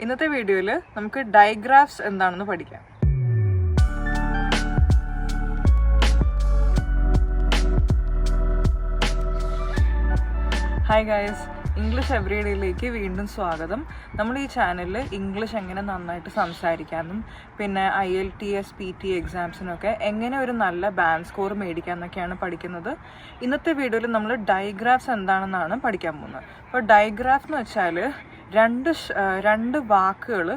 ഇന്നത്തെ വീഡിയോയിൽ നമുക്ക് ഡൈഗ്രാഫ്സ് എന്താണെന്ന് പഠിക്കാം. ഹായ് ഗൈസ്, ഇംഗ്ലീഷ് എവറിഡേയിലേക്ക് വീണ്ടും സ്വാഗതം. നമ്മൾ ഈ ചാനലിൽ ഇംഗ്ലീഷ് എങ്ങനെ നന്നായിട്ട് സംസാരിക്കാമെന്നും പിന്നെ IELTS PT എക്സാംസിനൊക്കെ എങ്ങനെ ഒരു നല്ല ബാൻഡ് സ്കോർ മേടിക്കാമെന്നൊക്കെയാണ് പഠിക്കുന്നത്. ഇന്നത്തെ വീഡിയോയിൽ നമ്മൾ ഡൈഗ്രാഫ്സ് എന്താണെന്നാണ് പഠിക്കാൻ പോകുന്നത്. അപ്പോൾ ഡൈഗ്രാഫ് എന്ന് വെച്ചാൽ രണ്ട് വാക്കുകൾ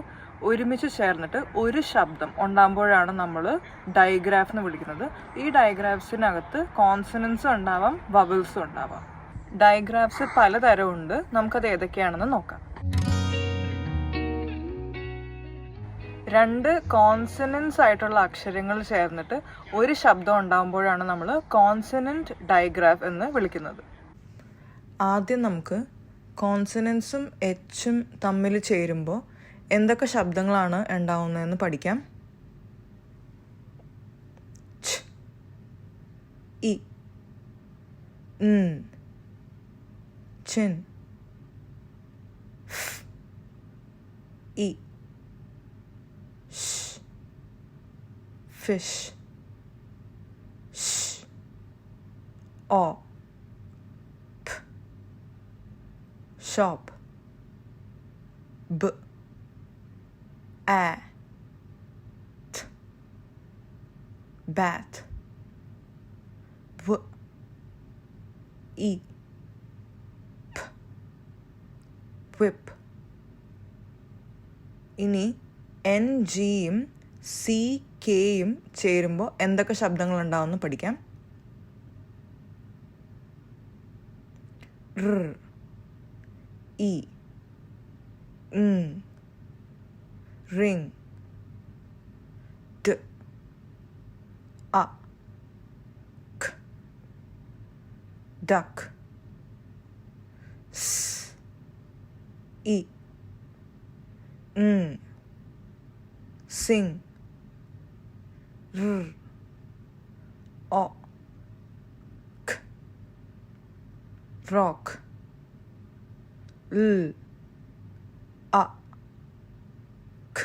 ഒരുമിച്ച് ചേർന്നിട്ട് ഒരു ശബ്ദം ഉണ്ടാകുമ്പോഴാണ് നമ്മൾ ഡൈഗ്രാഫ് എന്ന് വിളിക്കുന്നത്. ഈ ഡൈഗ്രാഫ്സിനകത്ത് കോൺസണൻസും ഉണ്ടാവാം, വവൽസും ഉണ്ടാവാം. ഡയഗ്രാഫ്സ് പലതരമുണ്ട്. നമുക്കത് ഏതൊക്കെയാണെന്ന് നോക്കാം. രണ്ട് കോൺസണൻസ് ആയിട്ടുള്ള അക്ഷരങ്ങൾ ചേർന്നിട്ട് ഒരു ശബ്ദം ഉണ്ടാകുമ്പോഴാണ് നമ്മൾ കോൺസണന്റ് ഡയഗ്രാഫ് എന്ന് വിളിക്കുന്നത്. ആദ്യം നമുക്ക് കോൺസണൻസും എച്ചും തമ്മിൽ ചേരുമ്പോൾ എന്തൊക്കെ ശബ്ദങ്ങളാണ് ഉണ്ടാവുന്നതെന്ന് പഠിക്കാം. ഛ്, E, chin, f, e, sh, fish, sh, o, p, shop, b, a, t, bat, w, e, whip. ഇനി NGയും CKയും ചേരുമ്പോൾ എന്തൊക്കെ ശബ്ദങ്ങൾ ഉണ്ടാവുമെന്ന് പഠിക്കാം. R, E, ring, D, A, K, duck, S, E, sing, r, o, k, rock, l, a, k,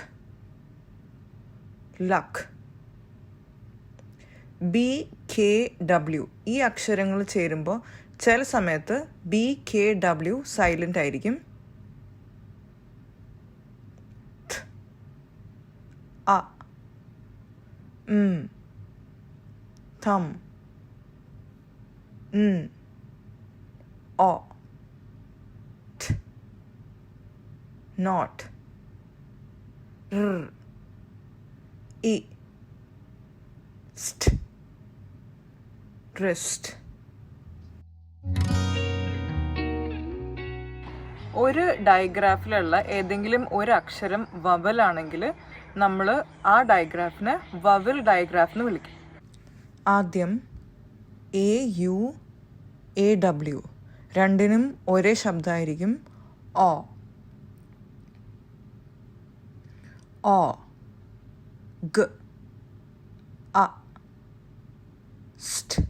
luck. BKW ഈ അക്ഷരങ്ങൾ ചേരുമ്പോൾ ചില സമയത്ത് BKW സൈലൻ്റ് ആയിരിക്കും. A, thumb, o, t, not, r, e, st, wrist. ഒരു ഡയഗ്രാഫിലുള്ള ഏതെങ്കിലും ഒരു അക്ഷരം വവലാണെങ്കിൽ നമ്മൾ ആ ഡയഗ്രാഫിനെ വവൽ ഡയഗ്രാഫ് എന്ന് വിളിക്കും. ആദ്യം AU AW രണ്ടിനും ഒരേ ശബ്ദമായിരിക്കും. ഓ, ഓ, ഗ, അ, സ്റ്റ്,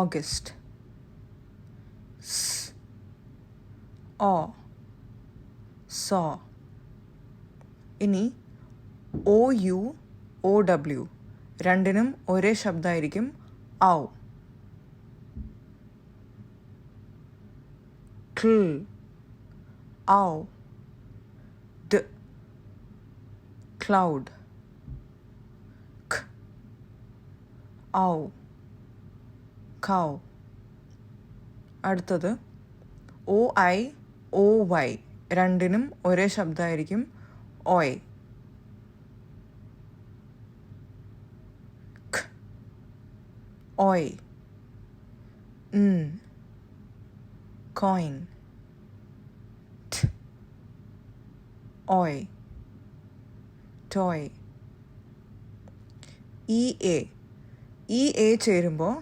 ഓഗസ്റ്റ്, സ്, ഓ, സോ. ഇനി OU OW രണ്ടിനും ഒരേ ശബ്ദമായിരിക്കും. ഔ, ക്ൽ, ഔ, d, ക്ലൗഡ്, ഖ്, ഔ, കൗ. അടുത്തത് OI OY രണ്ടിനും ഒരേ ശബ്ദമായിരിക്കും. ഓയ്, ഖ്, ഓയ്, കോയിൻ, ട്, ഓയ്, ടോയ്. EA ചേരുമ്പോൾ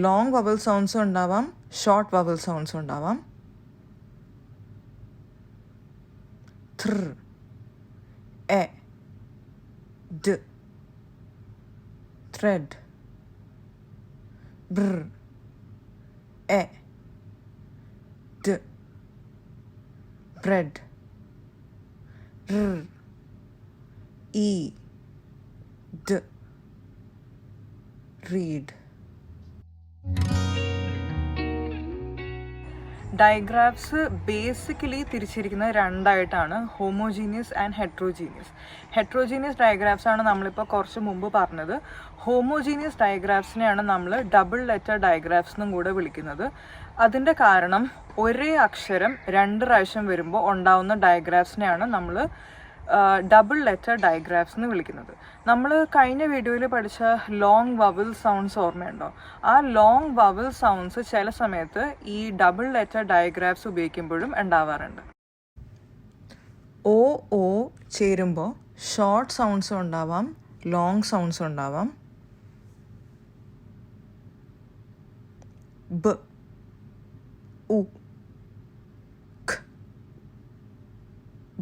ലോങ് വവൽ സൗണ്ട്സും ഉണ്ടാവാം, ഷോർട്ട് വവൽ സൗണ്ട്സും ഉണ്ടാവാം. ത്ർ, A, d, thread, br, e, d, bread, R, E, D, read. Digraphs basically തിരിച്ചിരിക്കുന്നത് രണ്ടായിട്ടാണ്, homogeneous and heterogeneous. Heterogeneous digraphs ആണ് നമ്മളിപ്പോൾ കുറച്ച് മുമ്പ് പറഞ്ഞത്. ഹോമോജീനിയസ് ഡയഗ്രാഫ്സിനെയാണ് നമ്മൾ ഡബിൾ ലെറ്റർ ഡയഗ്രാഫ്സ് എന്നും കൂടെ വിളിക്കുന്നത്. അതിൻ്റെ കാരണം ഒരേ അക്ഷരം 2 പ്രാവശ്യം വരുമ്പോൾ ഉണ്ടാവുന്ന ഡയഗ്രാഫ്സിനെയാണ് നമ്മൾ ഡബിൾ ലെറ്റർ ഡയഗ്രാഫ്സ് എന്ന് വിളിക്കുന്നത്. നമ്മൾ കഴിഞ്ഞ വീഡിയോയിൽ പഠിച്ച ലോങ് വവൽ സൗണ്ട്സ് ഓർമ്മയുണ്ടോ? ആ ലോങ് വവൽ സൗണ്ട്സ് ചില സമയത്ത് ഈ ഡബിൾ ലെറ്റർ ഡയഗ്രാഫ്സ് ഉപയോഗിക്കുമ്പോഴും ഉണ്ടാവാറുണ്ട്. ഓ ചേരുമ്പോൾ ഷോർട്ട് സൗണ്ട്സും ഉണ്ടാവാം, ലോങ് സൗണ്ട്സും ഉണ്ടാവാം. ബ, ഉ, ഖ്,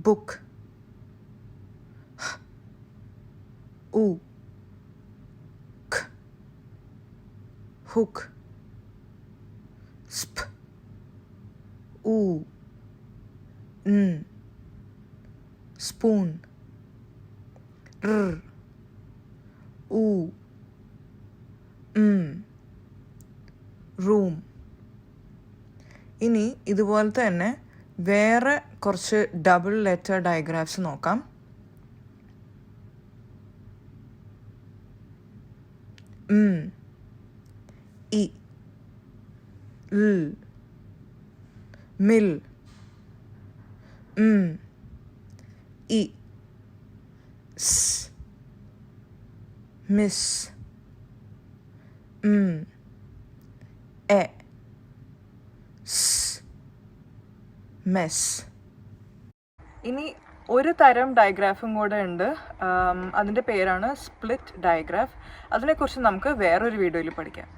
book, u, k, hook, sp, u, n, spoon, r, u, room. ഇനി ഇതുപോലത്തെ തന്നെ വേറെ കുറച്ച് ഡബിൾ ലെറ്റർ ഡയഗ്രാഫ്സ് നോക്കാം. ഇ, ൽ, മിൽ, ഇ, സ്, മിസ്, എ, സ്, മെസ്. ഇനി ഒരു തരം ഡയഗ്രാഫും കൂടെ ഉണ്ട്. അതിൻ്റെ പേരാണ് സ്പ്ലിറ്റ് ഡയഗ്രാഫ്. അതിനെക്കുറിച്ച് നമുക്ക് വേറൊരു വീഡിയോയിൽ പഠിക്കാം.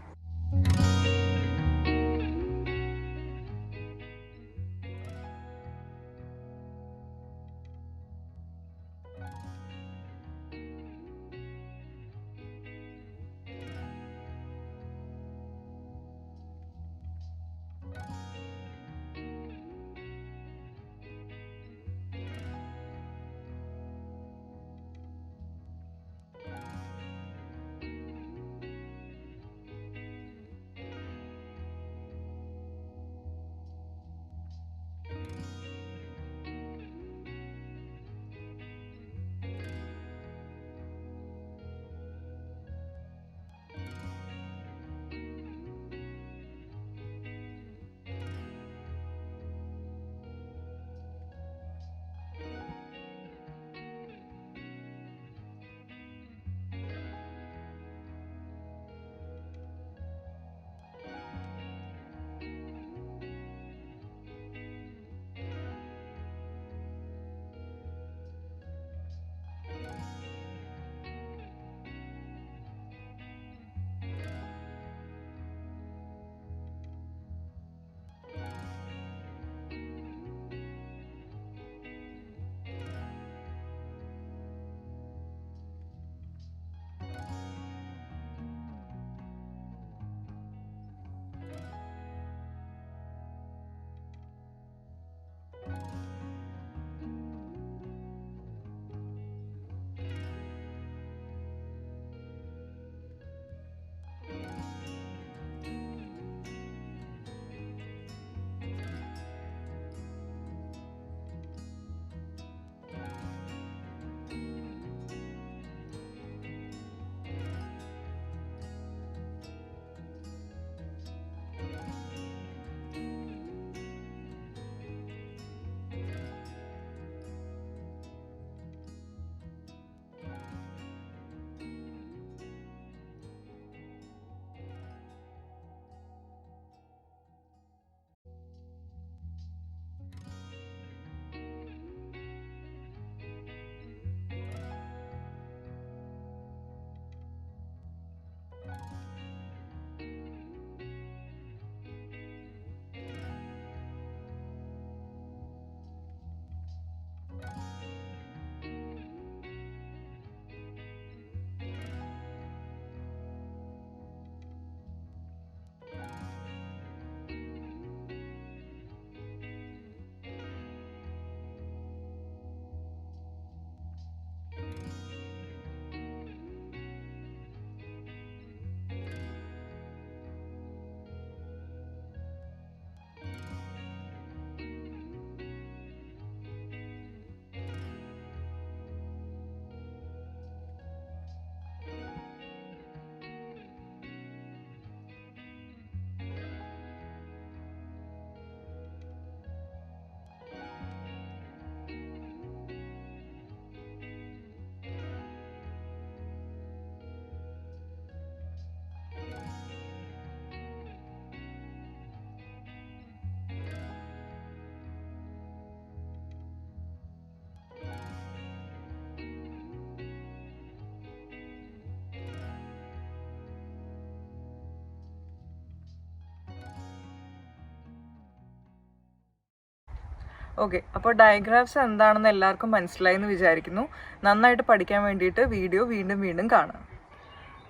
ഓക്കെ, അപ്പോൾ ഡയഗ്രാഫ്സ് എന്താണെന്ന് എല്ലാവർക്കും മനസ്സിലായി എന്ന് വിചാരിക്കുന്നു. നന്നായിട്ട് പഠിക്കാൻ വേണ്ടിയിട്ട് വീഡിയോ വീണ്ടും വീണ്ടും കാണുക.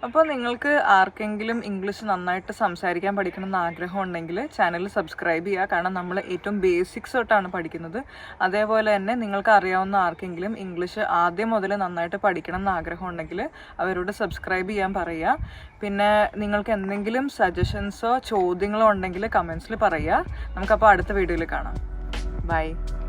അപ്പോൾ നിങ്ങൾക്ക് ആർക്കെങ്കിലും ഇംഗ്ലീഷ് നന്നായിട്ട് സംസാരിക്കാൻ പഠിക്കണമെന്ന് ആഗ്രഹം ഉണ്ടെങ്കിൽ ചാനൽ സബ്സ്ക്രൈബ് ചെയ്യുക. കാരണം നമ്മൾ ഏറ്റവും ബേസിക്സ് തൊട്ടാണ് പഠിക്കുന്നത്. അതേപോലെ തന്നെ നിങ്ങൾക്ക് അറിയാവുന്ന ആർക്കെങ്കിലും ഇംഗ്ലീഷ് ആദ്യം മുതൽ നന്നായിട്ട് പഠിക്കണം എന്ന് ആഗ്രഹം ഉണ്ടെങ്കിൽ അവരോട് സബ്സ്ക്രൈബ് ചെയ്യാൻ പറയുക. പിന്നെ നിങ്ങൾക്ക് എന്തെങ്കിലും സജഷൻസോ ചോദ്യങ്ങളോ ഉണ്ടെങ്കിൽ കമൻസിൽ പറയുക. നമുക്കപ്പോൾ അടുത്ത വീഡിയോയിൽ കാണാം. Bye.